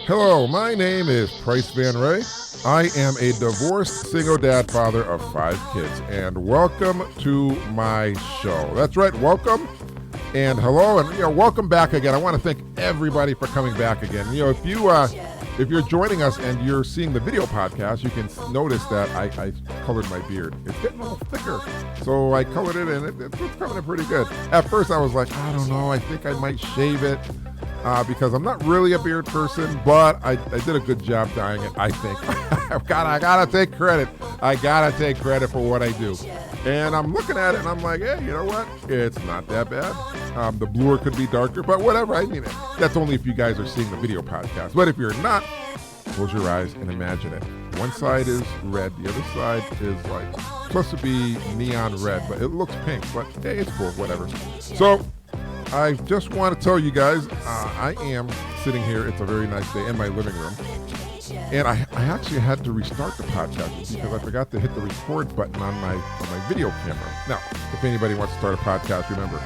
Hello, my name is Price Van Ray. I am a divorced single dad, father of 5 kids, and welcome to my show. That's right, welcome and hello, and welcome back again. I want to thank everybody for coming back again. If you're joining us and you're seeing the video podcast, you can notice that I colored my beard. It's getting a little thicker, so I colored it, and it's coming in pretty good. At first, I was like, I don't know, I think I might shave it. Because I'm not really a beard person, but I did a good job dyeing it, I think. I gotta take credit. I gotta take credit for what I do. And I'm looking at it and I'm like, hey, you know what? It's not that bad. The bluer could be darker, but whatever. I mean, that's only if you guys are seeing the video podcast. But if you're not, close your eyes and imagine it. One side is red, the other side is like supposed to be neon red, but it looks pink. But hey, it's cool, whatever. So I just want to tell you guys, I am sitting here. It's a very nice day in my living room. And I actually had to restart the podcast because I forgot to hit the record button on my video camera. Now, if anybody wants to start a podcast, remember,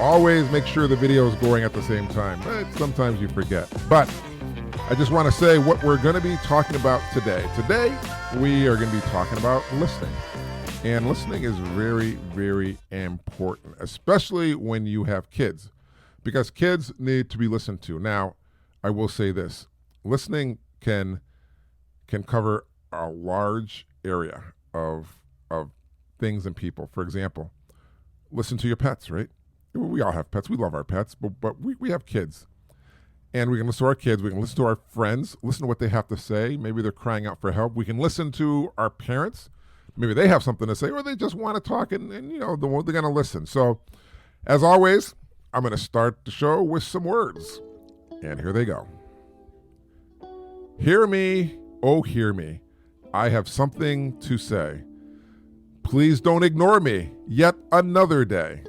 always make sure the video is going at the same time. But sometimes you forget. But I just want to say what we're going to be talking about today. Today, we are going to be talking about listening. And listening is very, very important, especially when you have kids, because kids need to be listened to. Now, I will say this. Listening can cover a large area of things and people. For example, listen to your pets, right? We all have pets. We love our pets, but we have kids. And we can listen to our kids. We can listen to our friends, listen to what they have to say. Maybe they're crying out for help. We can listen to our parents. Maybe they have something to say, or they just want to talk, and they're going to listen. So, as always, I'm going to start the show with some words. And here they go. Hear me, oh hear me. I have something to say. Please don't ignore me yet another day.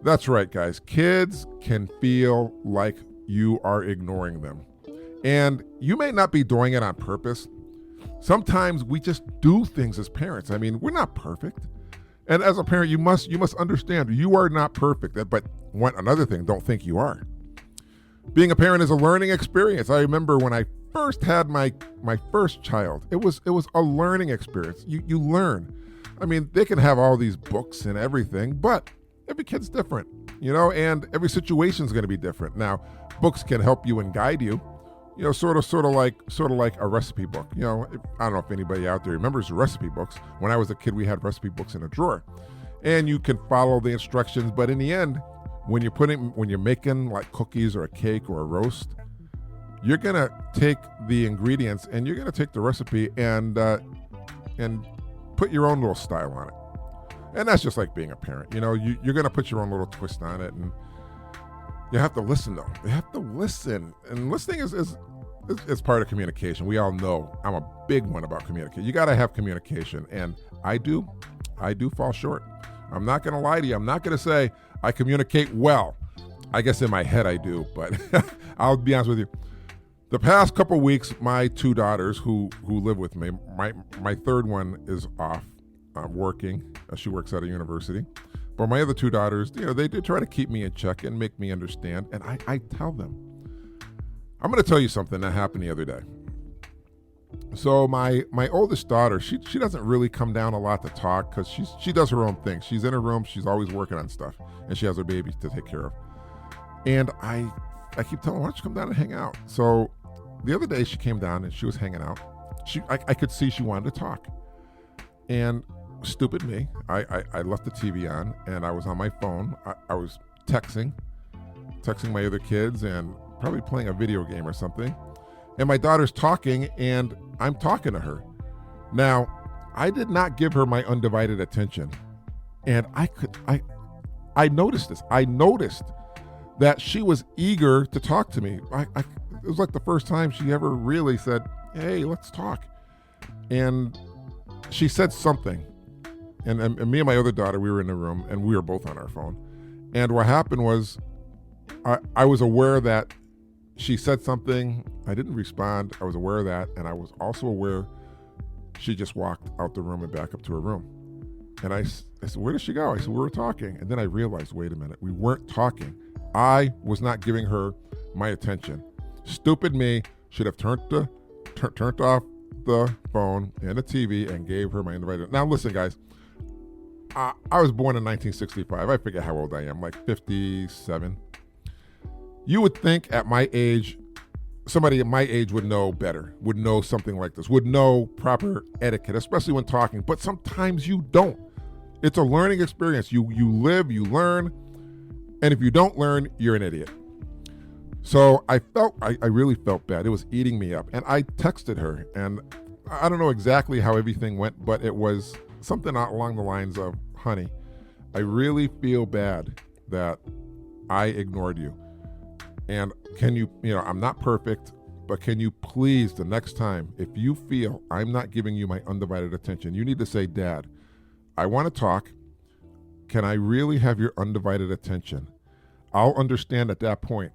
That's right, guys. Kids can feel like you are ignoring them. And you may not be doing it on purpose. Sometimes we just do things as parents. I mean, we're not perfect. And as a parent, you must understand you are not perfect. But another thing, don't think you are. Being a parent is a learning experience. I remember when I first had my first child, it was a learning experience. You learn. I mean, they can have all these books and everything, but every kid's different, and every situation is going to be different. Now, books can help you and guide you. Sort of like a recipe book. I don't know if anybody out there remembers recipe books. When I was a kid, we had recipe books in a drawer, and you can follow the instructions. But in the end, when you're making like cookies or a cake or a roast, you're gonna take the ingredients and you're gonna take the recipe and put your own little style on it. And that's just like being a parent. You're gonna put your own little twist on it, and you have to listen, though. You have to listen. And listening is part of communication. We all know I'm a big one about communication. You got to have communication. And I do fall short. I'm not going to lie to you. I'm not going to say I communicate well. I guess in my head I do, but I'll be honest with you. The past couple of weeks, my 2 daughters who live with me, my third one is off working. She works at a university. But my other 2 daughters, they do try to keep me in check and make me understand. And I tell them. I'm going to tell you something that happened the other day. So my oldest daughter, she doesn't really come down a lot to talk because she does her own thing. She's in her room. She's always working on stuff. And she has her baby to take care of. And I keep telling her, why don't you come down and hang out? So the other day she came down and she was hanging out. I could see she wanted to talk. And stupid me, I left the TV on and I was on my phone. I was texting my other kids and probably playing a video game or something. And my daughter's talking and I'm talking to her. Now, I did not give her my undivided attention. And I noticed this. I noticed that she was eager to talk to me. It was like the first time she ever really said, hey, let's talk. And she said something. And me and my other daughter, we were in the room and we were both on our phone. And what happened was I was aware that she said something. I didn't respond. I was aware of that. And I was also aware she just walked out the room and back up to her room. And I said, where did she go? I said, we were talking. And then I realized, wait a minute, we weren't talking. I was not giving her my attention. Stupid me should have turned off the phone and the TV and gave her my undivided. Now listen, guys. I was born in 1965. I forget how old I am, like 57. You would think at my age, somebody at my age would know better, would know something like this, would know proper etiquette, especially when talking. But sometimes you don't. It's a learning experience. You live, you learn, and if you don't learn, you're an idiot. So I really felt bad. It was eating me up. And I texted her, and I don't know exactly how everything went, but it was something along the lines of, honey, I really feel bad that I ignored you. And can you, I'm not perfect, but can you please, the next time, if you feel I'm not giving you my undivided attention, you need to say, Dad, I want to talk. Can I really have your undivided attention? I'll understand at that point.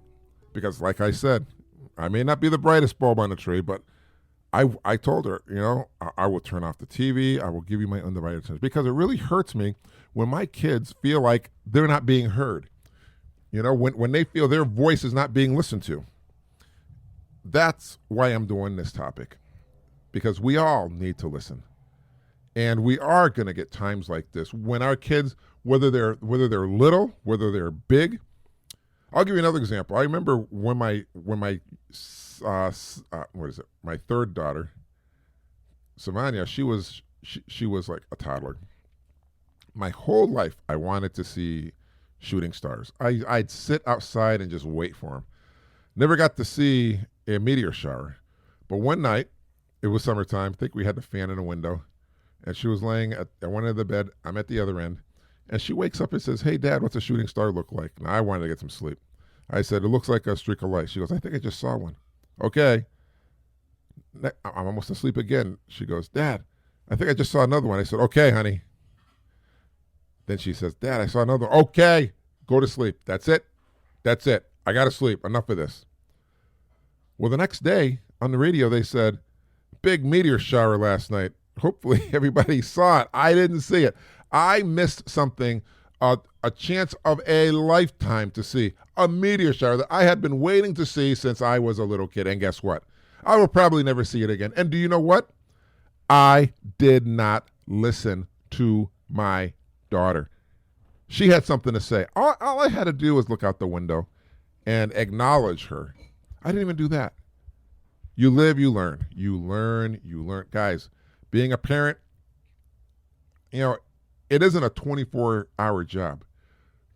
Because like I said, I may not be the brightest bulb on the tree, but I told her, I will turn off the TV. I will give you my undivided attention. Because it really hurts me when my kids feel like they're not being heard. When they feel their voice is not being listened to. That's why I'm doing this topic. Because we all need to listen. And we are going to get times like this when our kids, whether they're little, whether they're big. I'll give you another example. I remember when my my third daughter, Savannah, she was like a toddler. My whole life, I wanted to see shooting stars. I'd sit outside and just wait for them. Never got to see a meteor shower. But one night, it was summertime. I think we had the fan in the window. And she was laying at one end of the bed. I'm at the other end. And she wakes up and says, hey, Dad, what's a shooting star look like? Now, I wanted to get some sleep. I said, it looks like a streak of light. She goes, I think I just saw one. Okay. I'm almost asleep again. She goes, Dad, I think I just saw another one. I said, okay, honey. Then she says, Dad, I saw another one. Okay, go to sleep. That's it. I got to sleep. Enough of this. Well, the next day on the radio, they said, big meteor shower last night. Hopefully everybody saw it. I didn't see it. I missed something, a chance of a lifetime to see, a meteor shower that I had been waiting to see since I was a little kid. And guess what? I will probably never see it again. And do you know what? I did not listen to my daughter. She had something to say. All I had to do was look out the window and acknowledge her. I didn't even do that. You live, you learn. You learn. Guys, being a parent, it isn't a 24-hour job.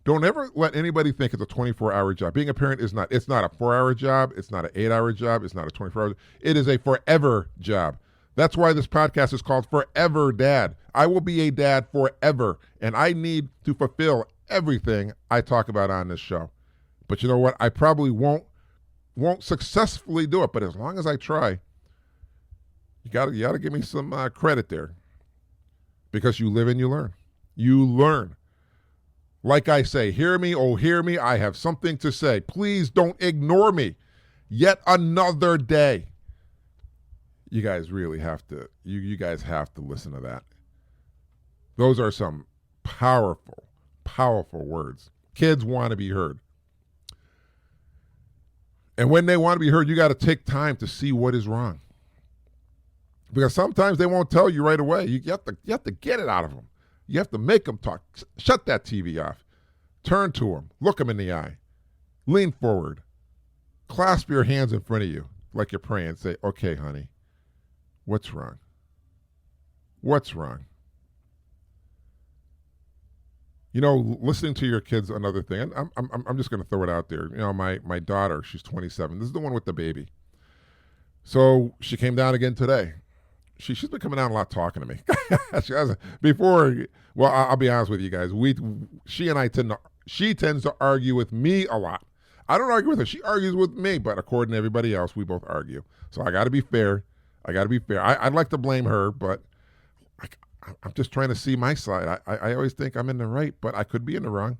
Don't ever let anybody think it's a 24-hour job. Being a parent is not. It's not a 4-hour job. It's not an 8-hour job. It's not a 24-hour job. It is a forever job. That's why this podcast is called Forever Dad. I will be a dad forever, and I need to fulfill everything I talk about on this show. But you know what? I probably won't successfully do it, but as long as I try, you gotta give me some credit there, because you live and you learn. You learn. Like I say, hear me, oh hear me, I have something to say. Please don't ignore me. Yet another day. You guys really have to, you guys have to listen to that. Those are some powerful, powerful words. Kids want to be heard. And when they want to be heard, you got to take time to see what is wrong. Because sometimes they won't tell you right away. You have to get it out of them. You have to make them talk. Shut that TV off. Turn to them. Look them in the eye. Lean forward. Clasp your hands in front of you like you're praying. Say, okay, honey, what's wrong? What's wrong? Listening to your kids, another thing. And I'm just going to throw it out there. My daughter, she's 27. This is the one with the baby. So she came down again today. She's been coming down a lot talking to me. She hasn't before. Well, I'll be honest with you guys. She tends to argue with me a lot. I don't argue with her. She argues with me, but according to everybody else, we both argue. So I got to be fair. I'd like to blame her, but I'm just trying to see my side. I always think I'm in the right, but I could be in the wrong.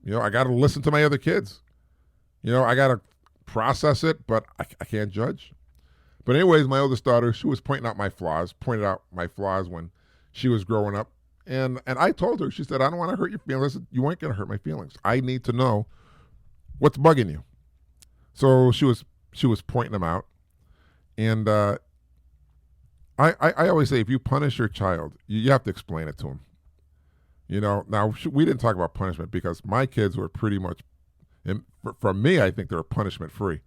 I got to listen to my other kids. I got to process it, but I can't judge. But anyways, my oldest daughter, she was pointed out my flaws when she was growing up. And I told her, she said, I don't want to hurt your feelings. You ain't going to hurt my feelings. I need to know what's bugging you. So she was she was pointing them out. And I always say, if you punish your child, you have to explain it to him. Now we didn't talk about punishment because my kids were pretty much, from me, I think they were punishment free.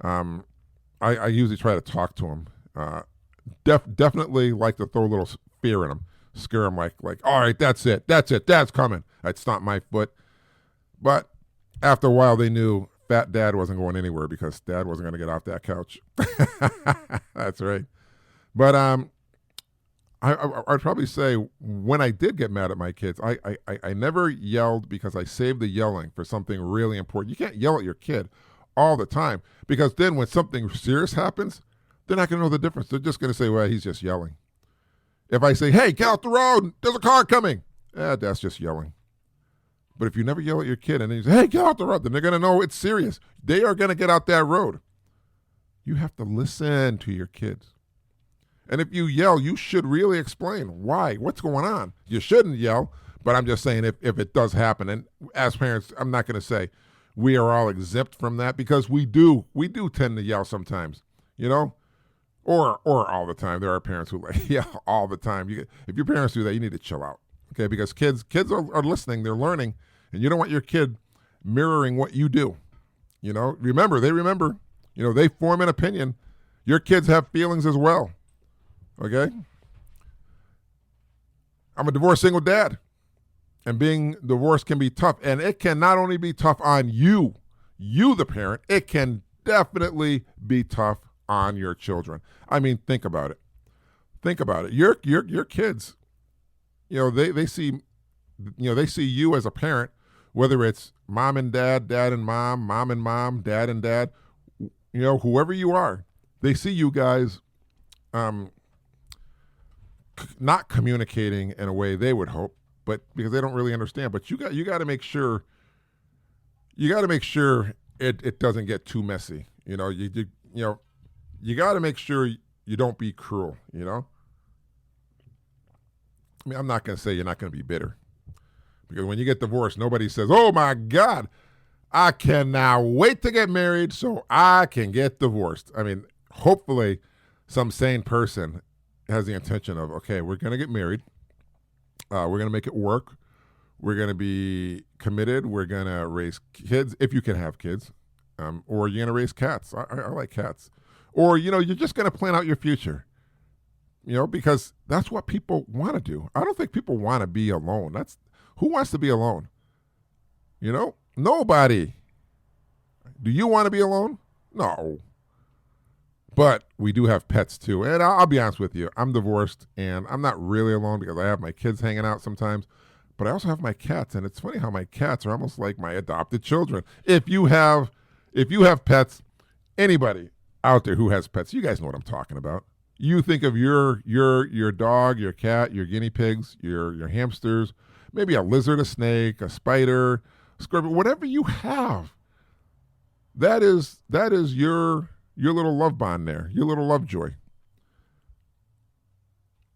I usually try to talk to them. Definitely like to throw a little fear in them, scare them like, all right, that's it, Dad's coming. I'd stomp my foot. But after a while, they knew Fat Dad wasn't going anywhere because Dad wasn't going to get off that couch. That's right. But I'd probably say when I did get mad at my kids, I never yelled because I saved the yelling for something really important. You can't yell at your kid all the time because then when something serious happens, they're not going to know the difference. They're just going to say, well, he's just yelling. If I say, hey, get out the road, there's a car coming, that's just yelling. But if you never yell at your kid and then you say, hey, get out the road, then they're going to know it's serious. They are going to get out that road. You have to listen to your kids. And if you yell, you should really explain why, what's going on. You shouldn't yell, but I'm just saying if it does happen, and as parents, I'm not going to say we are all exempt from that because we do tend to yell sometimes, or all the time. There are parents who yell all the time. If your parents do that, you need to chill out, okay? Because kids are listening, they're learning, and you don't want your kid mirroring what you do. Remember, they form an opinion. Your kids have feelings as well. Okay? I'm a divorced single dad. And being divorced can be tough. And it can not only be tough on you, the parent, it can definitely be tough on your children. I mean, think about it. Your kids, they see you as a parent, whether it's mom and dad, dad and mom and mom, dad and dad, whoever you are, they see you guys not communicating in a way they would hope, but because they don't really understand. But you got to make sure it doesn't get too messy. You got to make sure you don't be cruel. I mean, I'm not going to say you're not going to be bitter, because when you get divorced, nobody says, "Oh my God, I cannot wait to get married so I can get divorced." I mean, hopefully, some sane person has the intention of, okay, we're going to get married. We're going to make it work. We're going to be committed. We're going to raise kids, if you can have kids, or you're going to raise cats. I like cats. Or, you're just going to plan out your future, because that's what people want to do. I don't think people want to be alone. Who wants to be alone? Nobody. Do you want to be alone? No. But we do have pets too. And I'll be honest with you, I'm divorced and I'm not really alone because I have my kids hanging out sometimes. But I also have my cats, and it's funny how my cats are almost like my adopted children. If you have pets, anybody out there who has pets, you guys know what I'm talking about. You think of your dog, your cat, your guinea pigs, your hamsters, maybe a lizard, a snake, a spider, a scorpion, whatever you have. That is your little love bond there, your little love joy.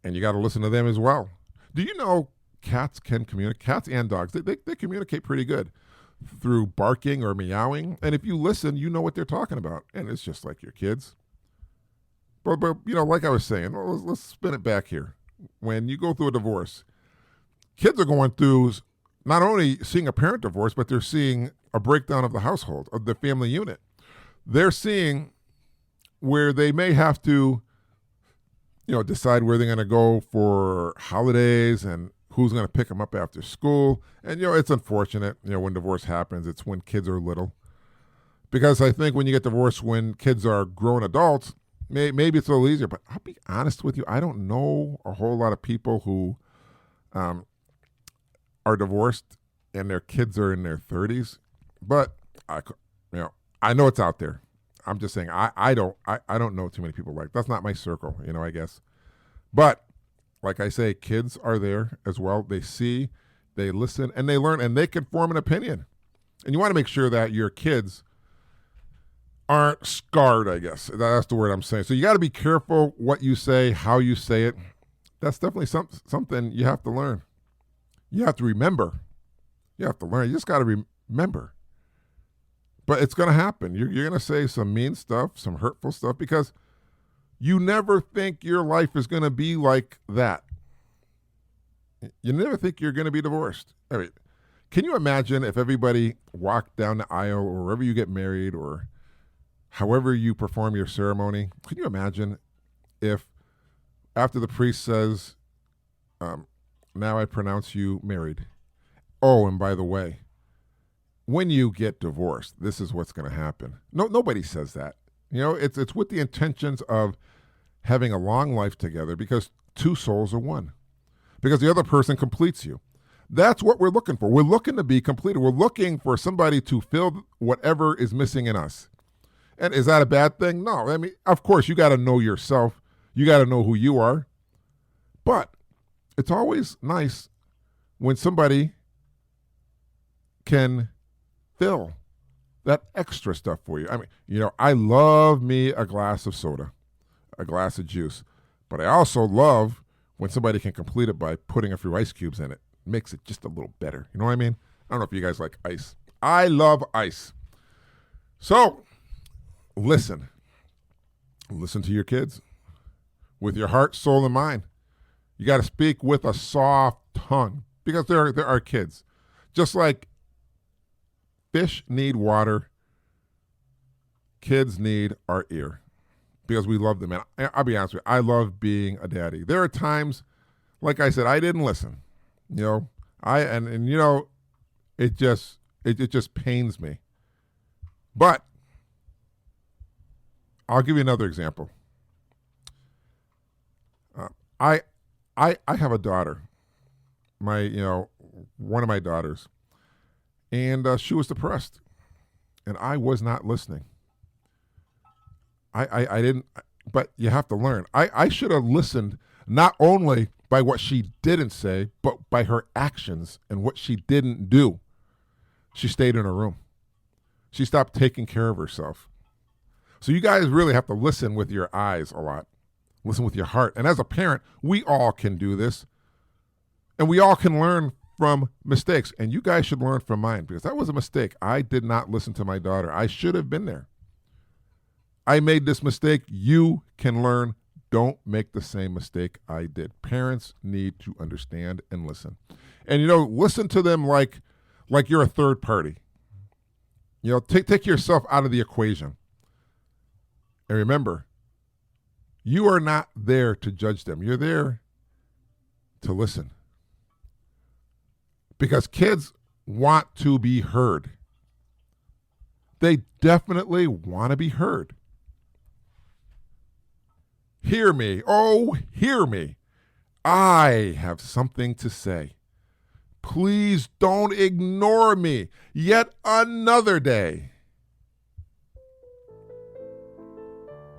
And you got to listen to them as well. Do you know cats can communicate? Cats and dogs, they communicate pretty good through barking or meowing. And if you listen, you know what they're talking about. And it's just like your kids. But like I was saying, let's spin it back here. When you go through a divorce, kids are going through not only seeing a parent divorce, but they're seeing a breakdown of the household, of the family unit. They're seeing where they may have to, decide where they're going to go for holidays and who's going to pick them up after school. And, it's unfortunate, when divorce happens, it's when kids are little. Because I think when you get divorced when kids are grown adults, maybe it's a little easier. But I'll be honest with you, I don't know a whole lot of people who are divorced and their kids are in their 30s. But, I know it's out there. I'm just saying I don't know too many people like that's not my circle, I guess. But like I say, kids are there as well. They see, they listen, and they learn, and they can form an opinion. And you want to make sure that your kids aren't scarred, I guess. That's the word I'm saying. So you got to be careful what you say, how you say it. That's definitely something you have to learn. You have to remember. You have to learn. You just got to remember. But it's going to happen. You're going to say some mean stuff, some hurtful stuff, because you never think your life is going to be like that. You never think you're going to be divorced. I mean, can you imagine if everybody walked down the aisle or wherever you get married or however you perform your ceremony? Can you imagine if after the priest says, now I pronounce you married. Oh, and by the way, when you get divorced, this is what's going to happen. Nobody says that. It's with the intentions of having a long life together because two souls are one. Because the other person completes you. That's what we're looking for. We're looking to be completed. We're looking for somebody to fill whatever is missing in us. And is that a bad thing? No. I mean, of course, you got to know yourself. You got to know who you are. But it's always nice when somebody can fill that extra stuff for you. I mean, I love me a glass of soda, a glass of juice. But I also love when somebody can complete it by putting a few ice cubes in it. Makes it just a little better. You know what I mean? I don't know if you guys like ice. I love ice. So, listen. Listen to your kids with your heart, soul, and mind. You got to speak with a soft tongue because they're our kids. Just like fish need water, kids need our ear. Because we love them. And I'll be honest with you, I love being a daddy. There are times, like I said, I didn't listen. It just pains me. But I'll give you another example. I have a daughter, one of my daughters, and she was depressed, and I was not listening. I didn't, but you have to learn. I should have listened not only by what she didn't say, but by her actions and what she didn't do. She stayed in her room. She stopped taking care of herself. So you guys really have to listen with your eyes a lot. Listen with your heart. And as a parent, we all can do this. And we all can learn from mistakes. And you guys should learn from mine because that was a mistake. I did not listen to my daughter. I should have been there. I made this mistake. You can learn. Don't make the same mistake I did. Parents need to understand and listen. And, listen to them like you're a third party. Take yourself out of the equation. And remember, you are not there to judge them. You're there to listen. Because kids want to be heard. They definitely want to be heard. Hear me, oh, hear me. I have something to say. Please don't ignore me yet another day.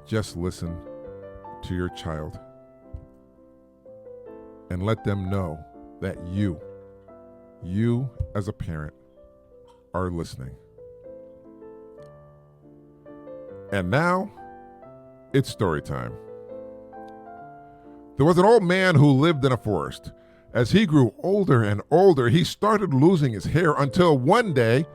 Just listen to your child and let them know that you as a parent are listening. And now it's story time. There was an old man who lived in a forest. As he grew older and older, he started losing his hair until one day,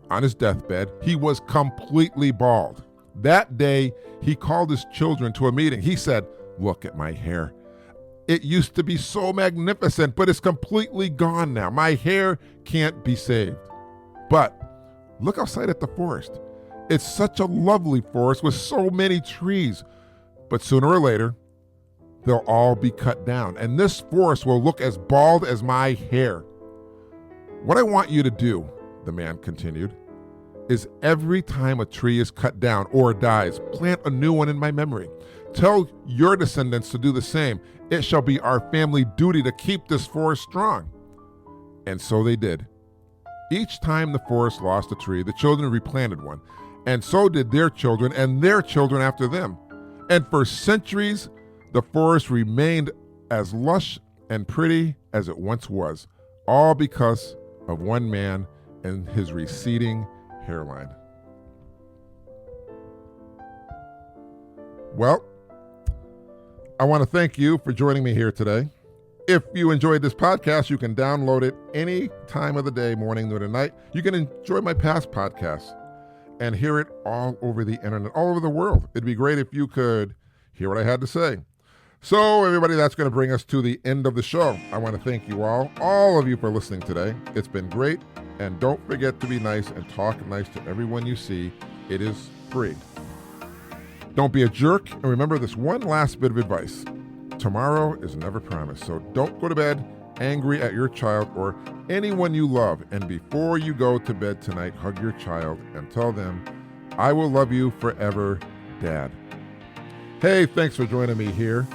on his deathbed, he was completely bald. That day, he called his children to a meeting. He said, "Look at my hair. It used to be so magnificent, but it's completely gone now. My hair can't be saved. But look outside at the forest. It's such a lovely forest with so many trees. But sooner or later, they'll all be cut down, and this forest will look as bald as my hair. What I want you to do," the man continued, "is every time a tree is cut down or dies, plant a new one in my memory. Tell your descendants to do the same. It shall be our family duty to keep this forest strong." And so they did. Each time the forest lost a tree, the children replanted one, and so did their children and their children after them. And for centuries, the forest remained as lush and pretty as it once was, all because of one man and his receding hairline. Well, I want to thank you for joining me here today. If you enjoyed this podcast, you can download it any time of the day, morning, noon, and night. You can enjoy my past podcasts. and hear it all over the internet, all over the world. It'd be great if you could hear what I had to say. So, everybody, that's going to bring us to the end of the show. I want to thank you all of you for listening today. It's been great. And don't forget to be nice and talk nice to everyone you see. It is free. Don't be a jerk. And remember this one last bit of advice. Tomorrow is never promised. So don't go to bed angry at your child or anyone you love. And before you go to bed tonight, hug your child and tell them, I will love you forever, Dad. Hey, thanks for joining me here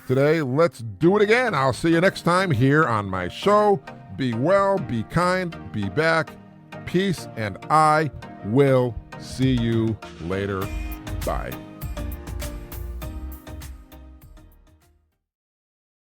today. Let's do it again. I'll see you next time here on my show. Be well, be kind, be back. Peace, and I will see you later. Bye.